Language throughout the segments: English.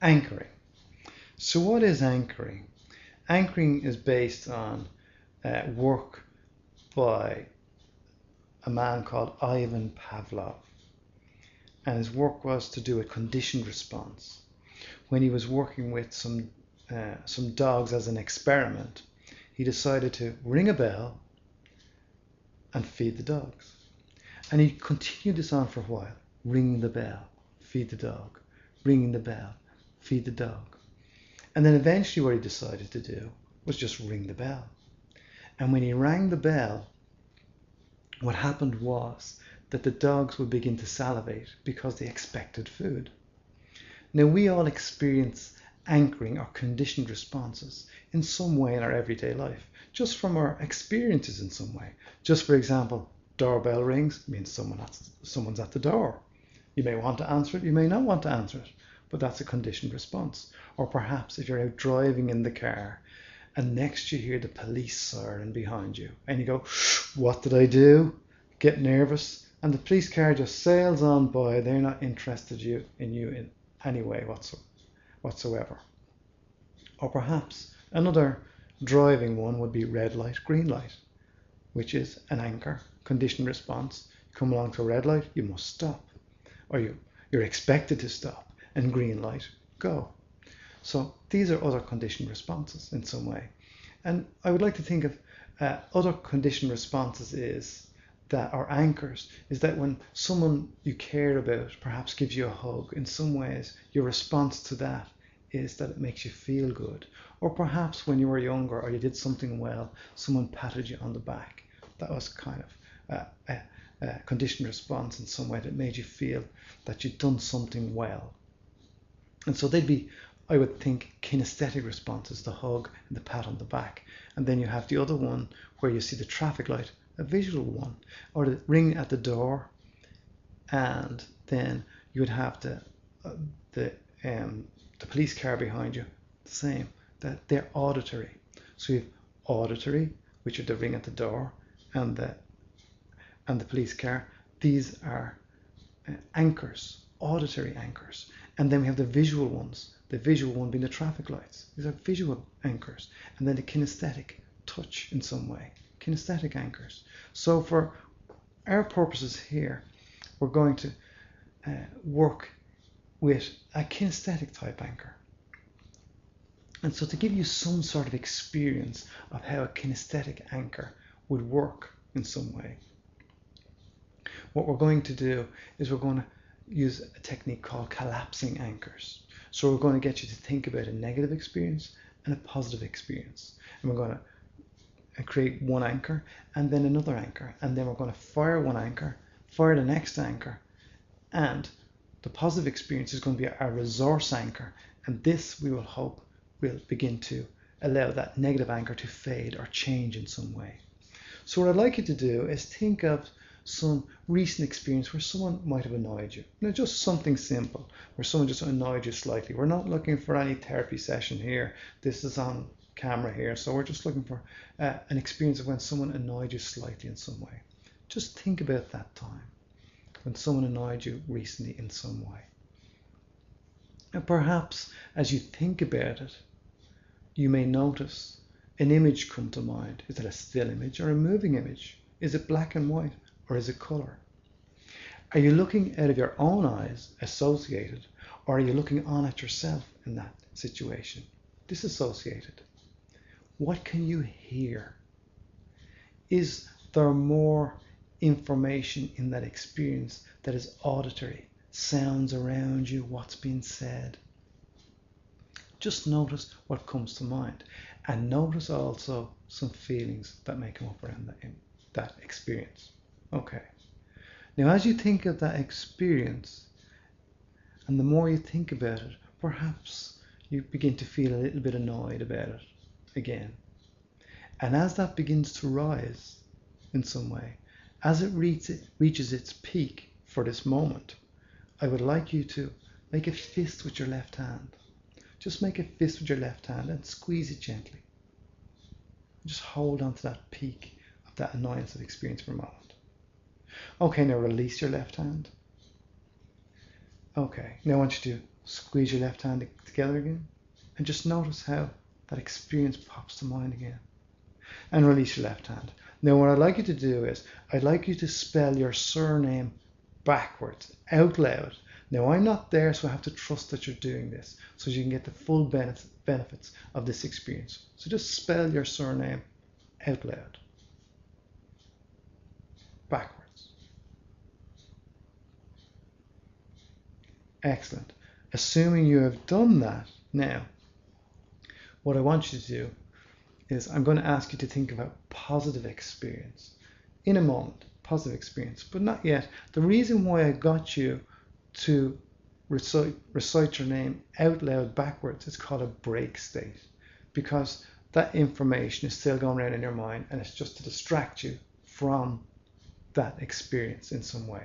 Anchoring. So what is anchoring? Anchoring is based on work by a man called Ivan Pavlov. And his work was to do a conditioned response. When he was working with some dogs as an experiment, he decided to ring a bell and feed the dogs. And he continued this on for a while, ringing the bell, feed the dog, ringing the bell, feed the dog. And then eventually what he decided to do was just ring the bell. And when he rang the bell, what happened was that the dogs would begin to salivate because they expected food. Now, we all experience anchoring or conditioned responses in some way in our everyday life, just from our experiences in some way. Just for example, doorbell rings means someone's at the door. You may want to answer it, you may not want to answer it, but that's a conditioned response. Or perhaps if you're out driving in the car and next you hear the police siren behind you and you go, what did I do? Get nervous, and the police car just sails on by. They're not interested in you in any way whatsoever. Or perhaps another driving one would be red light, green light, which is an anchor, conditioned response. You come along to a red light, you must stop, or you're expected to stop, and green light, go. So these are other conditioned responses in some way. And I would like to think of other conditioned responses are anchors, is that when someone you care about perhaps gives you a hug, in some ways your response to that is that it makes you feel good. Or perhaps when you were younger or you did something well, someone patted you on the back. That was kind of a conditioned response in some way that made you feel that you'd done something well. And so they'd be, I would think, kinesthetic responses, the hug and the pat on the back. And then you have the other one where you see the traffic light, a visual one, or the ring at the door, and then you would have the police car behind you, the same, that they're auditory. So you have auditory, which are the ring at the door, and the police car. These are anchors, auditory anchors. And then we have the visual ones, the visual one being the traffic lights. These are visual anchors. And then the kinesthetic, touch in some way, kinesthetic anchors. So for our purposes here, we're going to work with a kinesthetic type anchor. And so to give you some sort of experience of how a kinesthetic anchor would work in some way, what we're going to do is we're going to use a technique called collapsing anchors. So we're going to get you to think about a negative experience and a positive experience. And we're going to create one anchor and then another anchor. And then we're going to fire one anchor, fire the next anchor. And the positive experience is going to be our resource anchor. And this, we will hope, will begin to allow that negative anchor to fade or change in some way. So what I'd like you to do is think of some recent experience where someone might have annoyed you. Now, just something simple, where someone just annoyed you slightly. We're not looking for any therapy session here. This is on camera here, so we're just looking for an experience of when someone annoyed you slightly in some way. Just think about that time when someone annoyed you recently in some way. And perhaps as you think about it, you may notice an image come to mind. Is it a still image or a moving image? Is it black and white or is it color? Are you looking out of your own eyes, associated, or are you looking on at yourself in that situation, disassociated? What can you hear? Is there more information in that experience that is auditory, sounds around you, what's being said? Just notice what comes to mind, and notice also some feelings that may come up around that experience. Okay. Now, as you think of that experience, and the more you think about it, perhaps you begin to feel a little bit annoyed about it again. And as that begins to rise in some way, as it reaches its peak for this moment, I would like you to make a fist with your left hand. Just make a fist with your left hand and squeeze it gently. Just hold on to that peak of that annoyance of experience for a moment. Okay, now release your left hand. Okay, now I want you to Squeeze your left hand together again. And just notice how that experience pops to mind again. And release your left hand. Now what I'd like you to do is, I'd like you to spell your surname backwards, out loud. Now I'm not there, so I have to trust that you're doing this, so you can get the full benefits of this experience. So just spell your surname out loud. Backwards. Excellent. Assuming you have done that, now, what I want you to do is I'm going to ask you to think about positive experience. In a moment, positive experience, but not yet. The reason why I got you to recite your name out loud backwards is called a break state, because that information is still going around in your mind and it's just to distract you from that experience in some way.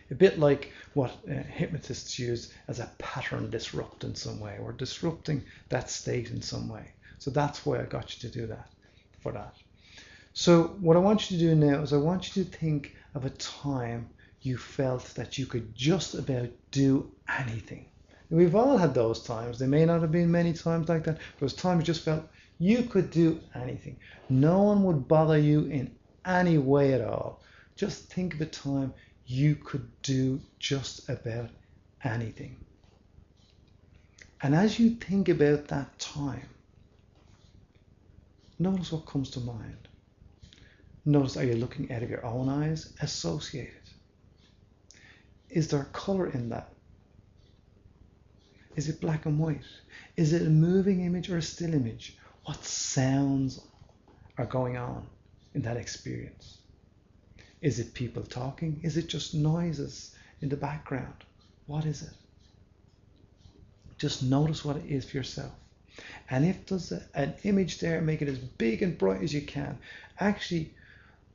A bit like what hypnotists use as a pattern disrupt in some way, or disrupting that state in some way. So that's why I got you to do that, for that. So what I want you to do now is I want you to think of a time you felt that you could just about do anything. And we've all had those times. There may not have been many times like that. There was times you just felt you could do anything. No one would bother you in any way at all. Just think of a time you could do just about anything. And as you think about that time, notice what comes to mind. Notice, are you looking out of your own eyes? Associate it. Is there colour in that? Is it black and white? Is it a moving image or a still image? What sounds are going on in that experience? Is it people talking? Is it just noises in the background? What is it? Just notice what it is for yourself. And if there's an image there, make it as big and bright as you can. Actually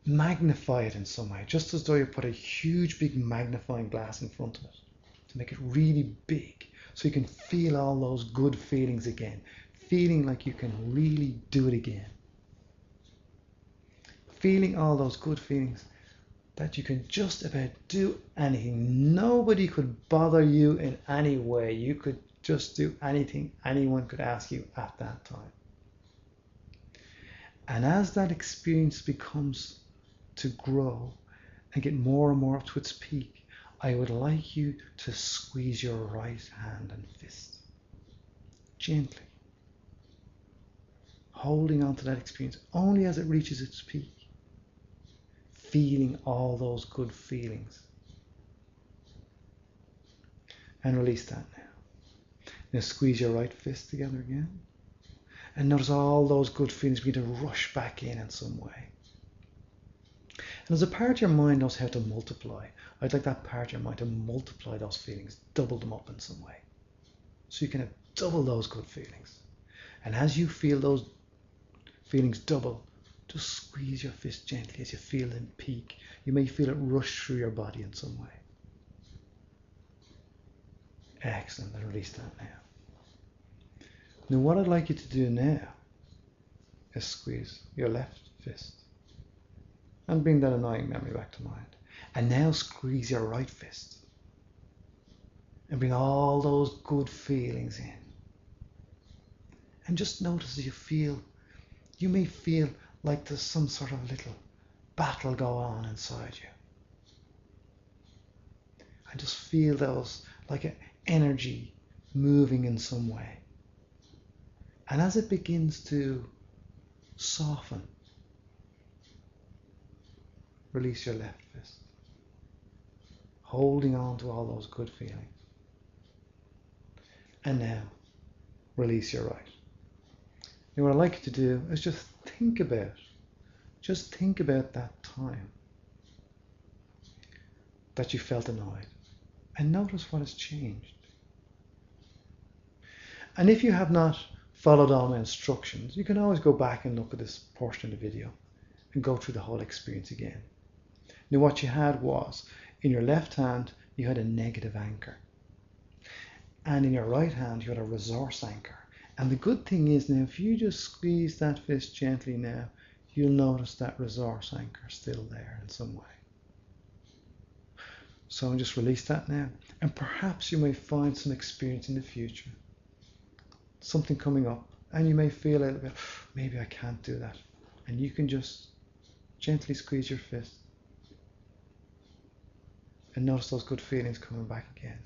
magnify it in some way, just as though you put a huge big magnifying glass in front of it to make it really big, so you can feel all those good feelings again, feeling like you can really do it again. Feeling all those good feelings that you can just about do anything. Nobody could bother you in any way. You could just do anything anyone could ask you at that time. And as that experience becomes to grow and get more and more up to its peak, I would like you to squeeze your right hand and fist gently, holding on to that experience only as it reaches its peak, feeling all those good feelings. And release that now. Now squeeze your right fist together again, and notice all those good feelings begin to rush back in some way. And as a part of your mind knows how to multiply, I'd like that part of your mind to multiply those feelings, double them up in some way. So you can have double those good feelings. And as you feel those feelings double, just squeeze your fist gently as you feel them peak. You may feel it rush through your body in some way. Excellent, and release that now. Now what I'd like you to do now is squeeze your left fist and bring that annoying memory back to mind. And now squeeze your right fist and bring all those good feelings in. And just notice as you feel, you may feel like there's some sort of little battle going on inside you. And just feel those like an energy moving in some way. And as it begins to soften, release your left fist, holding on to all those good feelings. And now, release your right. Now what I'd like you to do is just think about that time that you felt annoyed, and notice what has changed. And if you have not followed all my instructions, you can always go back and look at this portion of the video and go through the whole experience again. Now what you had was, in your left hand you had a negative anchor, and in your right hand you had a resource anchor. And the good thing is now, if you just squeeze that fist gently now, you'll notice that resource anchor still there in some way. So just release that now. And perhaps you may find some experience in the future, something coming up, and you may feel a little bit, maybe I can't do that. And you can just gently squeeze your fist and notice those good feelings coming back again,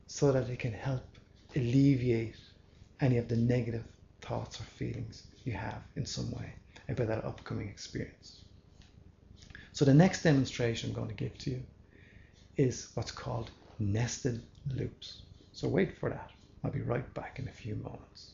so that it can help alleviate any of the negative thoughts or feelings you have in some way about that upcoming experience. So the next demonstration I'm going to give to you is what's called nested loops. So wait for that. I'll be right back in a few moments.